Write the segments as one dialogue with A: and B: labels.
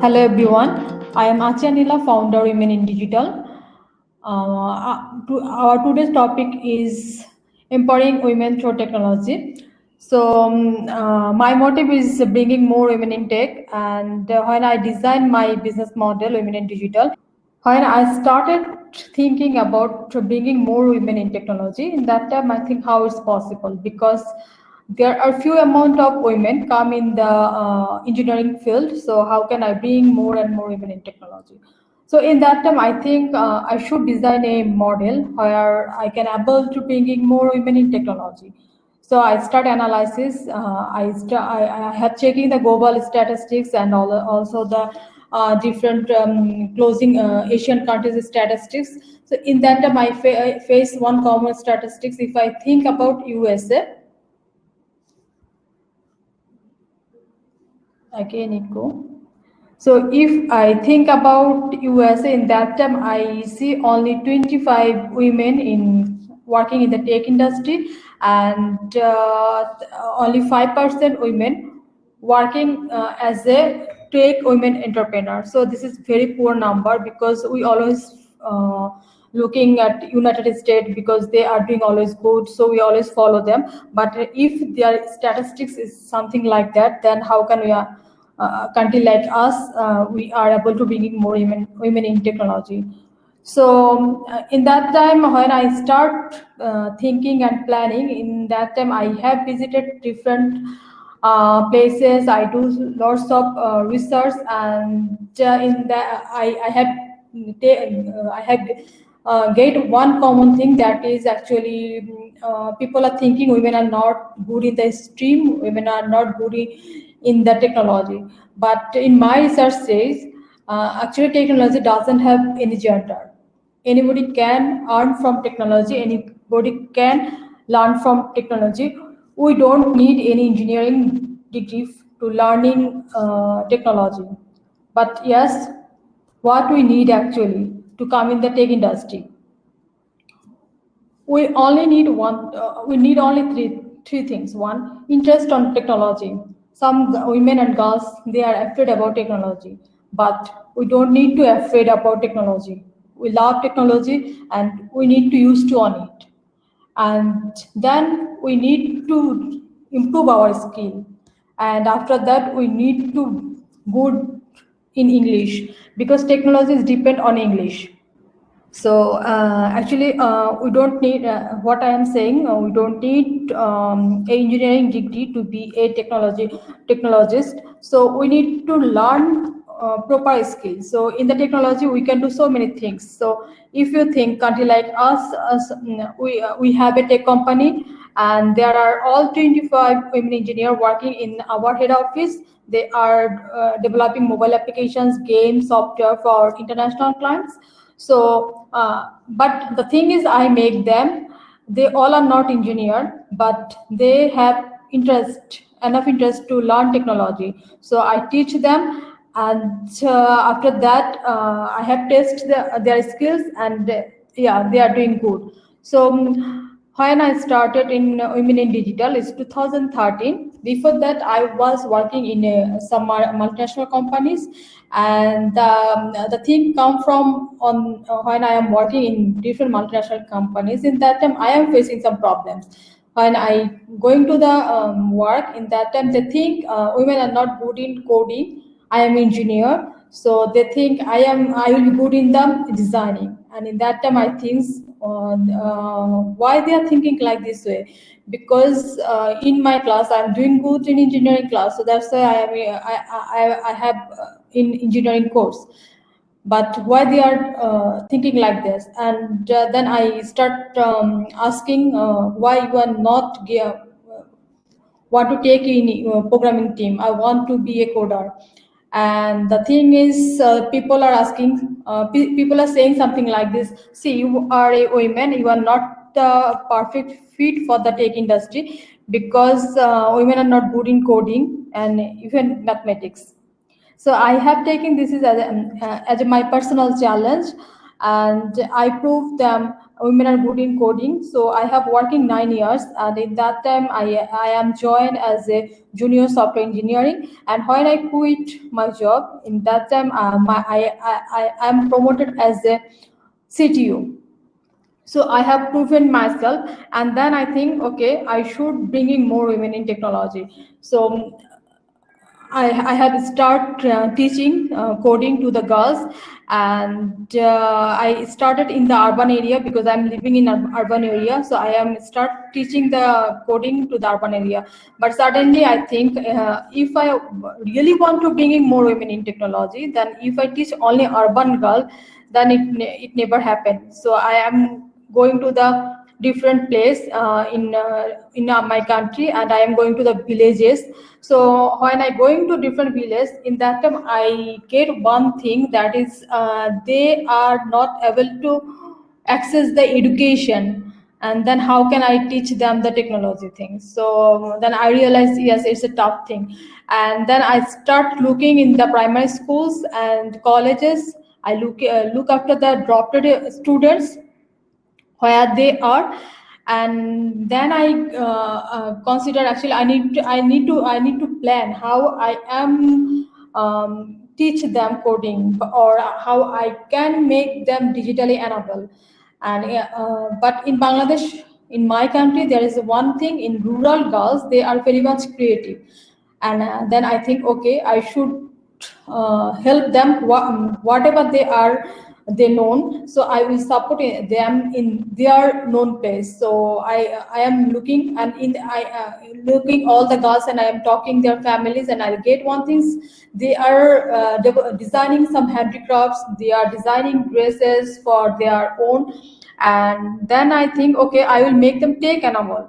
A: Hello everyone, I am Achanila, founder Women in Digital. Our today's topic is empowering women through technology. My motive is bringing more women in tech, and when I designed my business model, Women in Digital, when I started thinking about bringing more women in technology, in that time I think how it's possible because there are few amount of women come in the engineering field. So how can I bring more and more women in technology? So in that time, I think I should design a model where I can able to bringing more women in technology. So I start analysis. I have checking the global statistics and also the different closing Asian countries statistics. So in that time, I face one common statistics. If I think about USA, again it go. So if I think about USA, in that time I see only 25 women in working in the tech industry, and only 5% women working as a tech women entrepreneur. So this is very poor number because we always looking at United States because they are doing always good, so we always follow them. But if their statistics is something like that, then how can we country like us, we are able to bring in more women in technology. So in that time when I start thinking and planning, in that time I have visited different places. I do lots of research, and in that I have get one common thing, that is actually people are thinking women are not good in the stream, women are not good in the technology. But in my research says actually technology doesn't have any gender. Anybody can earn from technology, anybody can learn from technology. We don't need any engineering degree to learning technology. But yes, what we need actually to come in the tech industry, we only need we need only three things. One, interest on technology. Some women and girls, they are afraid about technology, but we don't need to afraid about technology. We love technology and we need to use to on it. And then we need to improve our skill, and after that we need to good in English, because technology is depend on English. So actually, we don't need what I am saying. We don't need a engineering degree to be a technologist. So we need to learn proper skills. So in the technology, we can do so many things. So if you think country like us, we have a tech company, and there are all 25 women engineers working in our head office. They are developing mobile applications, games, software for international clients. So, but the thing is, I make them. They all are not engineer, but they have enough interest to learn technology. So I teach them, and after that, I have tested their skills, and yeah, they are doing good. So when I started in Women in Digital is 2013. Before that, I was working in some multinational companies, and the thing come from on when I am working in different multinational companies. In that time, I am facing some problems. When I going to the work, in that time they think women are not good in coding. I am engineer, so they think I will be good in the designing. And in that time I think why they are thinking like this way, because in my class I'm doing good in engineering class, so that's why I have in engineering course. But why they are thinking like this? And then I start asking why you are not want to take in programming team. I want to be a coder. And the thing is, people are asking, people are saying something like this: see, you are a woman, you are not the perfect fit for the tech industry, because women are not good in coding and even mathematics. So I have taken this as my personal challenge, and I proved them women are good in coding. So I have working 9 years, and in that time I am joined as a junior software engineering. And when I quit my job, in that time I am promoted as a CTO. So I have proven myself, and then I think, okay, I should bring in more women in technology. So I have start teaching coding to the girls, and I started in the urban area because I'm living in urban area. So I am start teaching the coding to the urban area. But suddenly I think if I really want to bring in more women in technology, then if I teach only urban girl, then it never happens. So I am going to the different place in my country, and I am going to the villages. So when I going to different villages, in that time I get one thing, that is they are not able to access the education, and then how can I teach them the technology things? So then I realized, yes, it's a tough thing. And then I start looking in the primary schools and colleges. I look after the dropped students where they are, and then I consider, actually I need to plan how I am teach them coding, or how I can make them digitally enabled. And but in Bangladesh, in my country, there is one thing: in rural girls, they are very much creative. And then I think, okay, I should help them, whatever they known. So I will support them in their known place. So I am looking, and in I looking all the girls, and I am talking their families, and I get one things: they are designing some handicrafts, they are designing dresses for their own. And then I think, okay, I will make them take an award.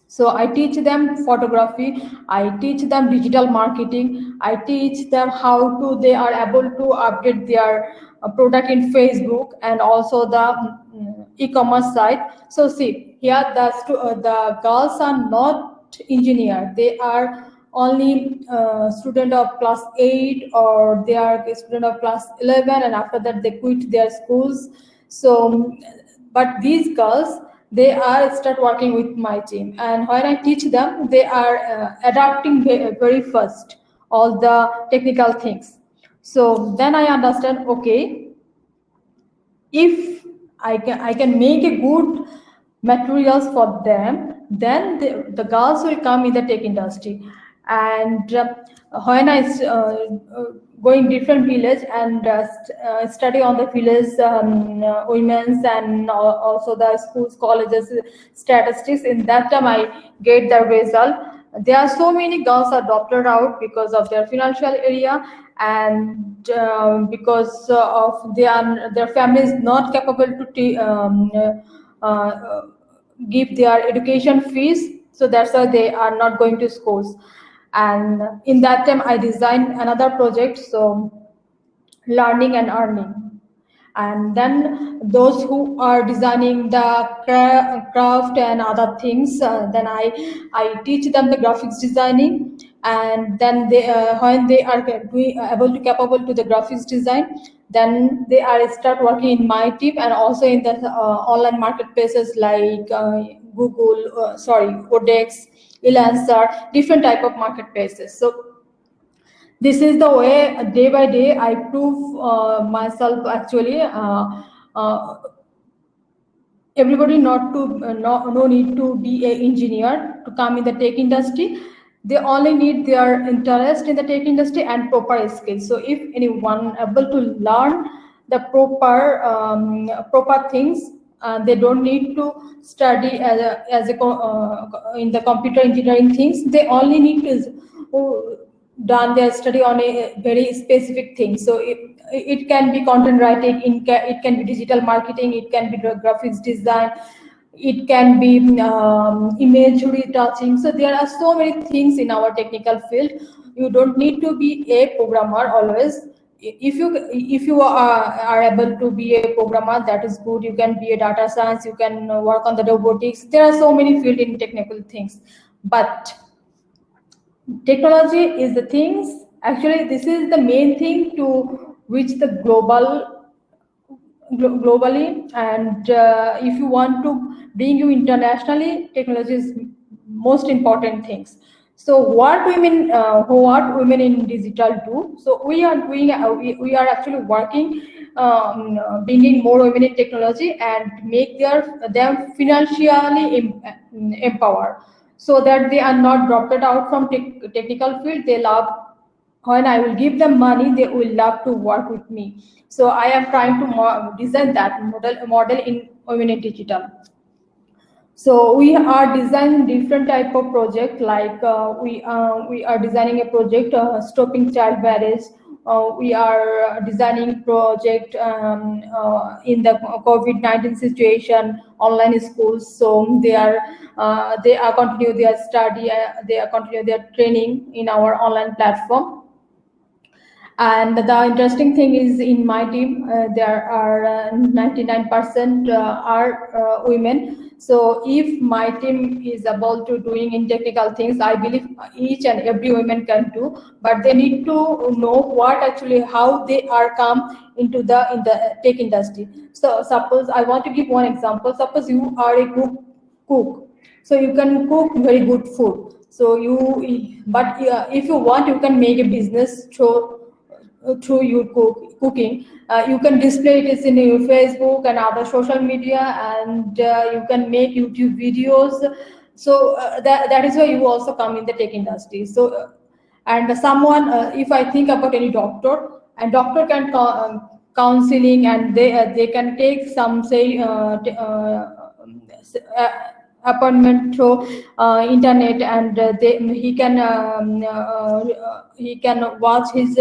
A: So I teach them photography, I teach them digital marketing, I teach them how to they are able to update their product in Facebook, and also the e-commerce site. So see here, the girls are not engineer; they are only student of class 8, or they are a student of class 11, and after that they quit their schools. So but these girls, they are start working with my team, and when I teach them, they are adapting very fast all the technical things. So then I understand, okay, if I can make a good materials for them, then the girls will come in the tech industry. And when I going different village, and study on the village women's, and also the schools, colleges statistics, in that time I get the result. There are so many girls are adopted out because of their financial area, and because of their family is not capable to give their education fees. So that's why they are not going to schools. And in that time I designed another project, so learning and earning. And then those who are designing the craft and other things, then I teach them the graphics designing. And then they when they are able to capable to the graphics design, then they are start working in my team, and also in the online marketplaces like Google, Codex, Elancer, different type of marketplaces. So this is the way, day by day I prove myself, actually. Uh, Everybody not to no need to be an engineer to come in the tech industry. They only need their interest in the tech industry and proper skills. So if anyone able to learn the proper things, they don't need to study in the computer engineering things. They only need to done their study on a very specific thing. So it can be content writing, it can be digital marketing, it can be graphics design, it can be image retouching. So there are so many things in our technical field. You don't need to be a programmer always. If you are able to be a programmer, that is good. You can be a data science, you can work on the robotics. There are so many fields in technical things. But technology is the things, actually this is the main thing to reach the global globally, and if you want to bring you internationally, technology is most important things. So what women in digital do? So we are doing, we are actually working, bringing more women in technology and make them financially empowered, so that they are not dropped out from technical field. They love, when I will give them money, they will love to work with me. So I am trying to design that model in women in digital. So we are designing different type of project, like we are designing a project stopping child marriage. We are designing project in the COVID-19 situation, online schools. So they are continue their study, they are continue their training in our online platform. And the interesting thing is, in my team, there are 99% are women. So if my team is able to doing in technical things, I believe each and every woman can do. But they need to know what actually, how they are come into the tech industry. So suppose I want to give one example. Suppose you are a cook, so you can cook very good food. So but if you want, you can make a business through your cooking. You can display it in your Facebook and other social media, and you can make YouTube videos. So that is why you also come in the tech industry. So and someone, if I think about any doctor, and doctor can counseling, and they can take some, say, appointment through internet, and he can watch his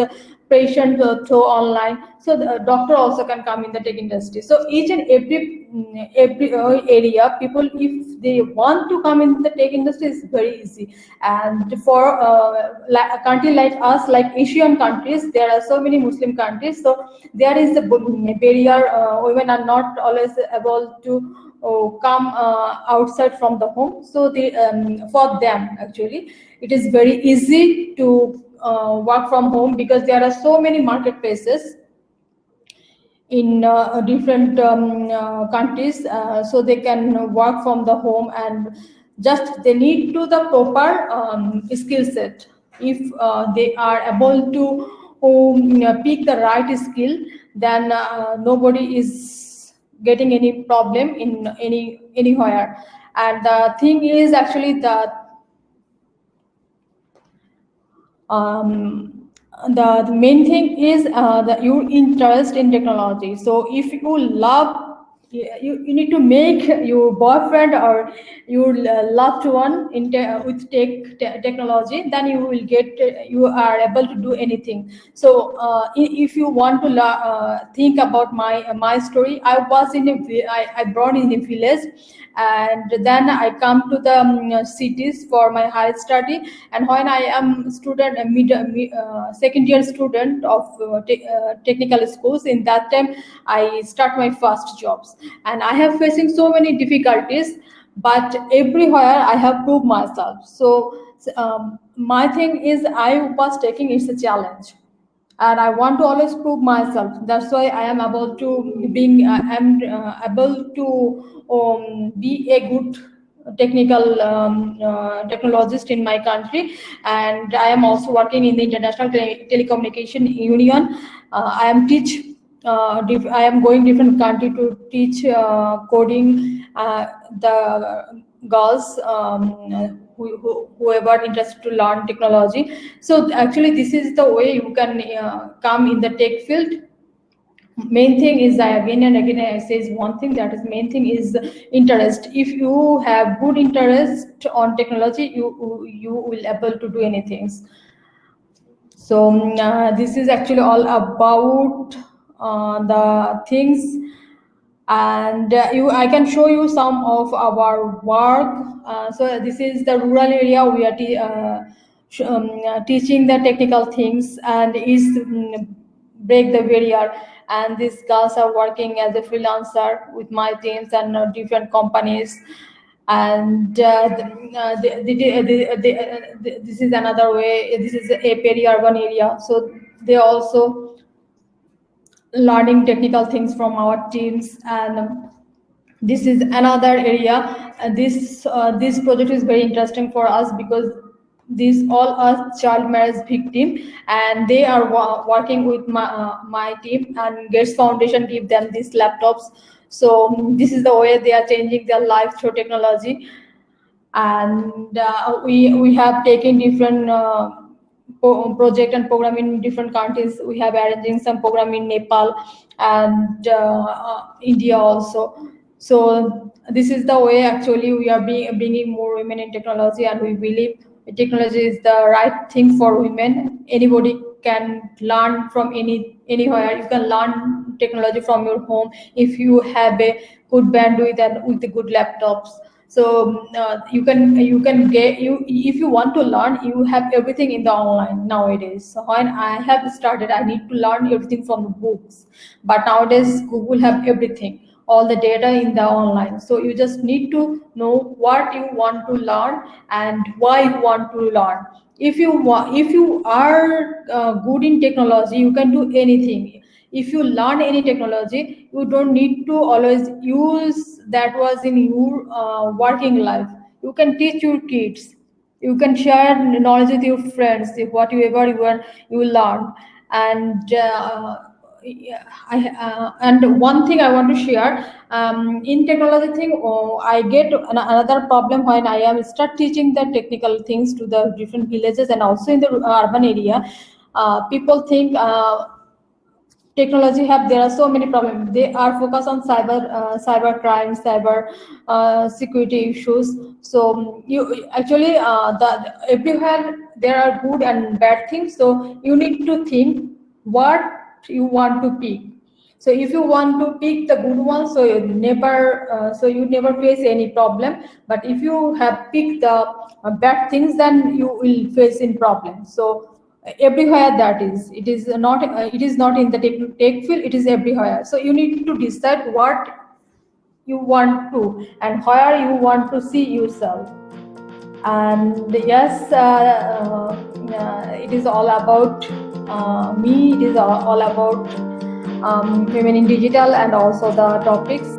A: patient through online. So the doctor also can come in the tech industry. So each and every area, people, if they want to come in the tech industry, is very easy. And for like a country like us, like Asian countries, there are so many Muslim countries, so there is a barrier. Women are not always able to come outside from the home. So for them, actually, it is very easy to work from home, because there are so many marketplaces in different countries. So they can work from the home, and just they need to the proper skill set. If they are able to pick the right skill, then nobody is getting any problem in anywhere. And the thing is, actually, the main thing is your interest in technology. So if you love, you need to make your boyfriend or your loved one with technology, then you will get, you are able to do anything. So if you want to think about my story, I was in I born in a village, and then I come to the cities for my higher study. And when I am student, second year student of technical schools, in that time I start my first jobs, and I have facing so many difficulties, but everywhere I have proved myself. So my thing is, I was taking it's a challenge, and I want to always prove myself. That's why I am able to able to be a good technical technologist in my country. And I am also working in the International Telecommunication Union. I am going different country to teach coding the girls, whoever interested to learn technology. So actually, this is the way you can come in the tech field. Main thing is, again and again I says one thing, that is main thing is interest. If you have good interest on technology, you will able to do anything. So this is actually all about the things. And I can show you some of our work. So this is the rural area. We are teaching the technical things, and is break the barrier. And these girls are working as a freelancer with my teams and different companies. And this is another way. This is a peri-urban area, so they also learning technical things from our teams. And this is another area. This project is very interesting for us because these all are child marriage victim, and they are working with my team, and Gates Foundation give them these laptops. So this is the way they are changing their life through technology. And we have taken different project and program in different countries. We have arranging some program in Nepal and India also. So this is the way actually we are bringing more women in technology, and we believe technology is the right thing for women. Anybody can learn from anywhere. You can learn technology from your home if you have a good bandwidth and with the good laptops. So you can get you if you want to learn, you have everything in the online nowadays. So when I have started, I need to learn everything from the books, but nowadays Google have everything, all the data in the online. So you just need to know what you want to learn and why you want to learn. If you are good in technology, you can do anything. If you learn any technology, you don't need to always use that was in your working life. You can teach your kids, you can share knowledge with your friends, whatever you learn. And yeah, and one thing I want to share, in technology thing, I get another problem when I am start teaching the technical things to the different villages and also in the urban area. People think technology have, there are so many problems. They are focused on cyber crime, cyber security issues. So you actually everywhere there are good and bad things. So you need to think what you want to pick. So if you want to pick the good one, so you never face any problem. But if you have picked the bad things, then you will face in problems. So everywhere that is, it is not in the tech field, it is everywhere. So you need to decide what you want to and where you want to see yourself. And yes, it is all about me. It is all about women in digital and also the topics.